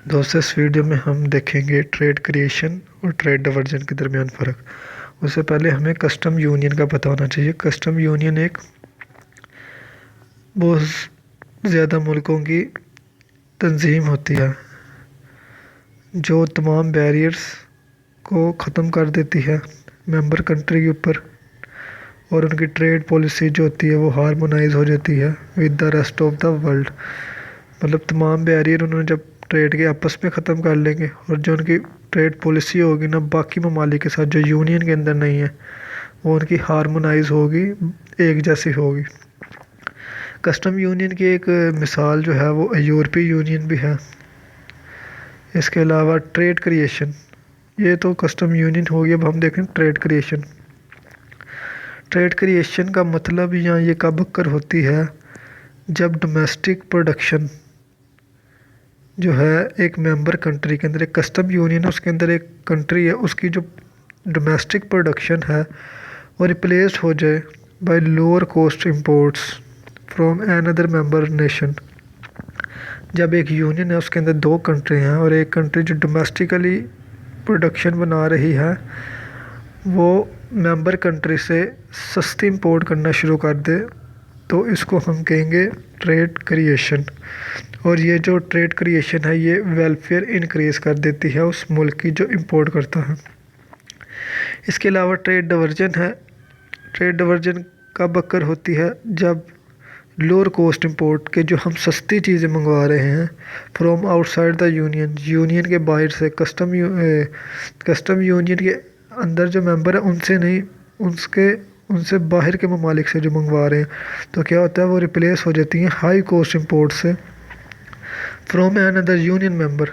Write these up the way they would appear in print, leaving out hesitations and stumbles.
دوستوں اس ویڈیو میں ہم دیکھیں گے ٹریڈ کریشن اور ٹریڈ ڈائیورژن کے درمیان فرق۔ اس سے پہلے ہمیں کسٹم یونین کا پتہ ہونا چاہیے۔ کسٹم یونین ایک بہت زیادہ ملکوں کی تنظیم ہوتی ہے جو تمام بیریئرز کو ختم کر دیتی ہے ممبر کنٹری کے اوپر، اور ان کی ٹریڈ پالیسی جو ہوتی ہے وہ ہارمونائز ہو جاتی ہے with the rest of the world. مطلب تمام بیریئر انہوں نے جب ٹریڈ کے آپس میں ختم کر لیں گے، اور جو ان کی ٹریڈ پالیسی ہوگی نا باقی ممالک کے ساتھ جو یونین کے اندر نہیں ہے، وہ ان کی ہارمونائز ہوگی، ایک جیسی ہوگی۔ کسٹم یونین کی ایک مثال جو ہے وہ یورپی یونین بھی ہے۔ اس کے علاوہ ٹریڈ کریشن، یہ تو کسٹم یونین ہوگی۔ اب ہم دیکھیں ٹریڈ کریشن۔ ٹریڈ کریشن کا مطلب یہاں یہ کب اکر ہوتی ہے جب ڈومیسٹک پروڈکشن جو ہے ایک ممبر کنٹری کے اندر، ایک کسٹم یونین ہے اس کے اندر ایک کنٹری ہے، اس کی جو ڈومیسٹک پروڈکشن ہے وہ ریپلیس ہو جائے by lower cost imports from an other member nation. جب ایک یونین ہے اس کے اندر دو کنٹری ہیں، اور ایک کنٹری جو ڈومیسٹکلی پروڈکشن بنا رہی ہے وہ ممبر کنٹری سے سستی امپورٹ کرنا شروع کر دے، تو اس کو ہم کہیں گے ٹریڈ کریشن۔ اور یہ جو ٹریڈ کریشن ہے یہ ویلفیئر انکریز کر دیتی ہے اس ملک کی جو امپورٹ کرتا ہے۔ اس کے علاوہ ٹریڈ ڈائیورژن ہے۔ ٹریڈ ڈائیورژن کب اکر ہوتی ہے جب لوور کوسٹ امپورٹ کے جو ہم سستی چیزیں منگوا رہے ہیں from out side the union, union کے باہر سے، کسٹم یونین کے اندر جو ممبر ہیں ان سے نہیں، ان سے باہر کے ممالک سے جو منگوا رہے ہیں، تو کیا ہوتا ہے وہ ریپلیس ہو جاتی ہیں ہائی کوسٹ امپورٹ سے فرام این ادر یونین ممبر۔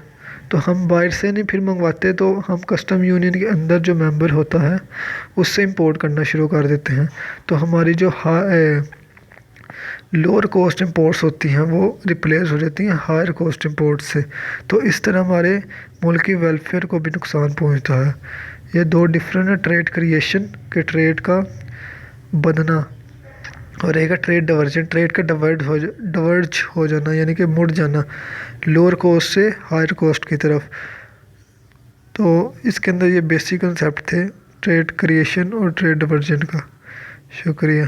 تو ہم باہر سے نہیں پھر منگواتے، تو ہم کسٹم یونین کے اندر جو ممبر ہوتا ہے اس سے امپورٹ کرنا شروع کر دیتے ہیں، تو ہماری جو لوور کوسٹ امپورٹس ہوتی ہیں وہ ریپلیس ہو جاتی ہیں ہائر کوسٹ امپورٹ سے۔ تو اس طرح ہمارے ملک کی ویلفیئر کو بھی نقصان پہنچتا ہے۔ یہ دو ڈفرینٹ ہے، ٹریڈ کریشن کہ ٹریڈ کا بننا، اور ایک ہے ٹریڈ ڈائیورژن، ٹریڈ کا ڈائیورج ہو جانا، یعنی کہ مڑ جانا لوور کوسٹ سے ہائر کوسٹ کی طرف۔ تو اس کے اندر یہ بیسک کنسیپٹ تھے ٹریڈ کریشن اور ٹریڈ ڈائیورژن کا۔ شکریہ۔